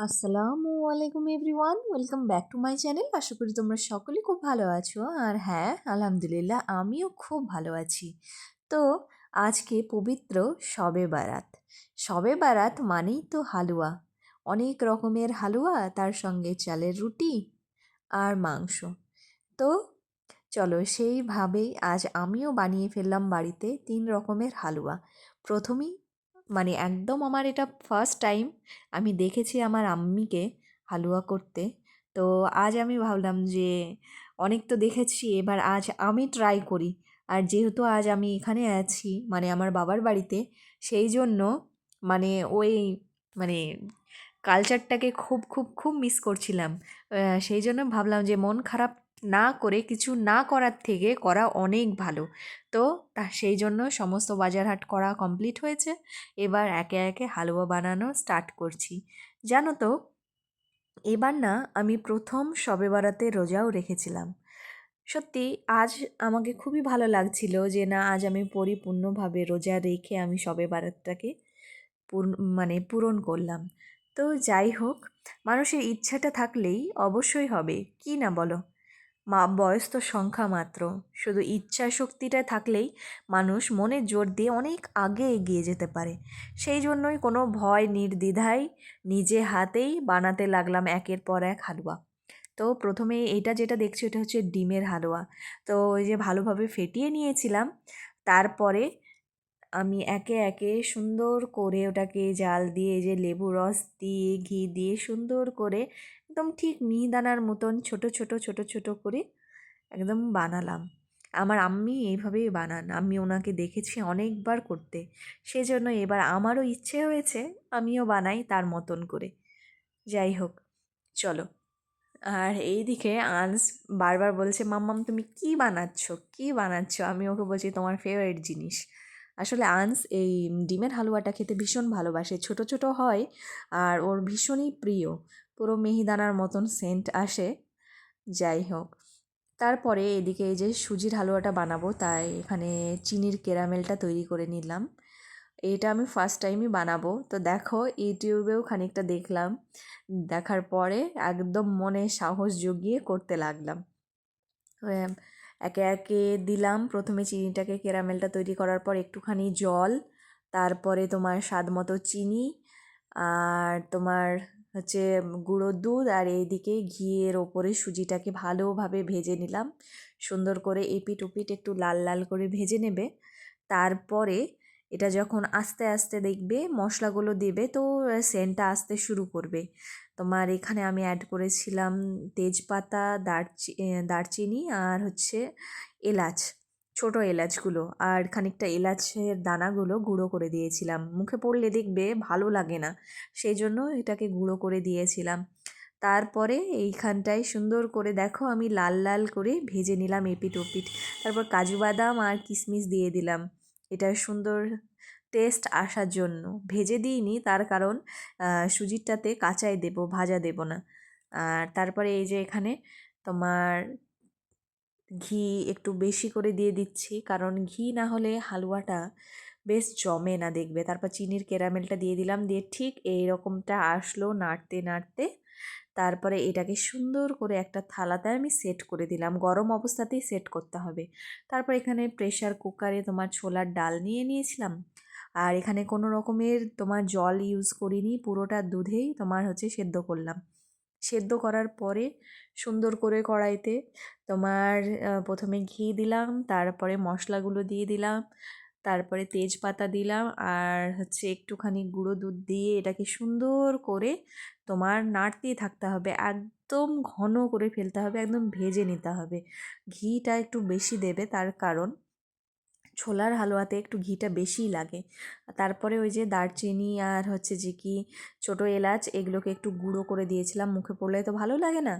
আসসালামু আলাইকুম everyone, welcome back to my channel. আশা করি তোমরা সকলেই খুব ভালো আছো। আর হ্যাঁ, আলহামদুলিল্লাহ আমিও খুব ভালো আছি। তো আজকে পবিত্র শবে বারাত। শবে বারাত মানেই তো হালুয়া, অনেক রকমের হালুয়া, তার সঙ্গে চালের রুটি আর মাংস। তো চলো সেইভাবেই আজ আমিও বানিয়ে ফেললাম বাড়িতে 3 রকমের হালুয়া। প্রথমেই একদম আমার এটা ফার্স্ট টাইম আমি দেখেছি আমার আম্মিকে হালুয়া করতে। তো আজ আমি ভাবলাম যে অনেক তো দেখেছি, এবার আজ আমি ট্রাই করি। আর যেহেতু আজ আমি এখানে আছি আমার বাবার বাড়িতে, সেই জন্য মানে ওই মানে কালচারটাকে খুব খুব খুব মিস করছিলাম। সেই জন্য ভাবলাম যে মন খারাপ না করে কিছু না করার থেকে করা অনেক ভালো। তো সেই জন্য সমস্ত বাজারহাট করা কমপ্লিট হয়েছে। এবার একে একে হালুয়া বানানো স্টার্ট করছি। জানো তো, এবার না আমি প্রথম শবে বারাতে রোজাও রেখেছিলাম। সত্যি আজ আমাকে খুবই ভালো লাগছিল যে না, আজ আমি পরিপূর্ণভাবে রোজা রেখে আমি শবে বারাতটাকে পূরণ করলাম। তো যাই হোক, মানুষের ইচ্ছাটা থাকলেই অবশ্যই হবে, কি না বলো? বয়স তো সংখ্যা মাত্র, শুধু ইচ্ছা শক্তিটা থাকলেই মানুষ মনে জোর দিয়ে অনেক আগে এগিয়ে যেতে পারে। সেই জন্যই কোনো ভয় নির্দ্বিধায় নিজে হাতেই বানাতে লাগলাম একের পর এক হালুয়া। তো প্রথমে এইটা যেটা দেখছি এটা হচ্ছে ডিমের হালুয়া। তো ওই যে ভালোভাবে ফেটিয়ে নিয়েছিলাম, তারপরে আমি একে একে সুন্দর করে ওটাকে জাল দিয়ে, এই যে লেবু রস দিয়ে ঘি দিয়ে সুন্দর করে একদম ঠিক মিহিদানার মতন ছোট ছোট ছোট ছোট করে একদম বানালাম। আমার আম্মি এইভাবেই বানান, আমি ওনাকে দেখেছি অনেকবার করতে। সেজন্য এবার আমারও ইচ্ছে হয়েছে আমিও বানাই তার মতন করে। যাই হোক, চলো। আর এইদিকে আনস বারবার বলছে, মাম্মাম তুমি কি বানাচ্ছ, কি বানাচ্ছ? আমি ওকে বলছি তোমার ফেভারিট জিনিস। আসলে আনস এই ডিমের হালুয়াটা খেতে ভীষণ ভালোবাসে, ছোট ছোট হয় আর ওর ভীষণই প্রিয়, পুরো মিহিদানার মতন সেন্ট আসে। যাই হোক, তারপরে এদিকে এই যে সুজির হালুয়াটা বানাবো, তাই এখানে চিনির ক্যারামেলটা তৈরি করে নিলাম। এটা আমি ফার্স্ট টাইমই বানাবো, তো দেখো ইউটিউবেও খানিকটা দেখলাম, দেখার পরে একদম মনে সাহস জুগিয়ে করতে লাগলাম। আহ, একে একে দিলাম, প্রথমে চিনিটাকে, ক্যারামেলটা তৈরি করার পর একটুখানি জল, তারপরে তোমার স্বাদ মতো চিনি, আর তোমার হচ্ছে গুঁড়ো দুধ, আর এইদিকে ঘিয়ের ওপরে সুজিটাকে ভালোভাবে ভেজে নিলাম। সুন্দর করে এপিট ওপিট একটু লাল লাল করে ভেজে নেবে। তারপরে এটা যখন আস্তে আস্তে দেখবে মশলাগুলো দেবে, তো সেন্টটা আসতে শুরু করবে। তোমার এখানে আমি অ্যাড করেছিলাম তেজপাতা, দারচিনি আর হচ্ছে এলাচ, ছোট এলাচগুলো, আর খানিকটা এলাচের দানাগুলো গুঁড়ো করে দিয়েছিলাম। মুখে পড়লে দেখবে ভালো লাগে না, সেই জন্য এটাকে গুঁড়ো করে দিয়েছিলাম। তারপরে এইখানটায় সুন্দর করে দেখো আমি লাল লাল করে ভেজে নিলাম এপিট ওপিট। তারপর কাজু বাদাম আর কিশমিশ দিয়ে দিলাম, এটা সুন্দর টেস্ট আসার জন্য। ভেজে দিইনি, তার কারণ সুজিটাতে কাঁচাই দেবো, ভাজা দেব না। আর তারপরে এই যে এখানে তোমার ঘি একটু বেশি করে দিয়ে দিচ্ছি, কারণ ঘি না হলে হালুয়াটা বেশ জমে না দেখবে। তারপর চিনির ক্যারামেলটা দিয়ে দিলাম, দিয়ে ঠিক এই রকমটা আসলো নাড়তে নাড়তে। তারপরে এটাকে সুন্দর করে একটা থালাতে আমি সেট করে দিলাম, গরম অবস্থাতেই সেট করতে হবে। তারপর এখানে প্রেশার কুকারে তোমার ছোলার ডাল নিয়ে নিয়েছিলাম, আর এখানে কোনো রকমের তোমার জল ইউজ করিনি, পুরোটা দুধেই তোমার হচ্ছে সেদ্ধ করলাম। সেদ্ধ করার পরে সুন্দর করে কড়াইতে তোমার প্রথমে ঘি দিলাম, তারপরে মশলাগুলো দিয়ে দিলাম, তারপরে তেজপাতা দিলাম, আর হচ্ছে একটুখানি গুঁড়ো দুধ দিয়ে এটাকে সুন্দর করে তোমার নাড়তেই থাকতে হবে, একদম ঘন করে ফেলতে হবে, একদম ভেজে নিতে হবে। ঘিটা একটু বেশি দেবে, তার কারণ ছোলার হালুয়াতে একটু ঘিটা বেশিই লাগে। তারপরে ওই যে দারচিনি আর হচ্ছে যে কি ছোটো এলাচ, এগুলোকে একটু গুঁড়ো করে দিয়েছিলাম, মুখে পড়লে তো ভালো লাগে না,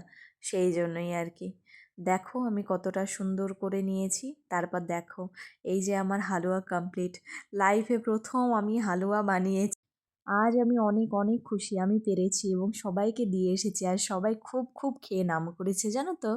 সেই জন্যই আর কি। দেখো আমি কতটা সুন্দর করে নিয়েছি। তারপর দেখো এই যে আমার হালুয়া কমপ্লিট। লাইফে প্রথম আমি হালুয়া বানিয়েছি। আজ আমি অনেক অনেক খুশি আমি পেরেছি এবং সবাইকে দিয়ে এসেছি, আর সবাই খুব খুব খেয়ে নাম করেছে, জানো তো।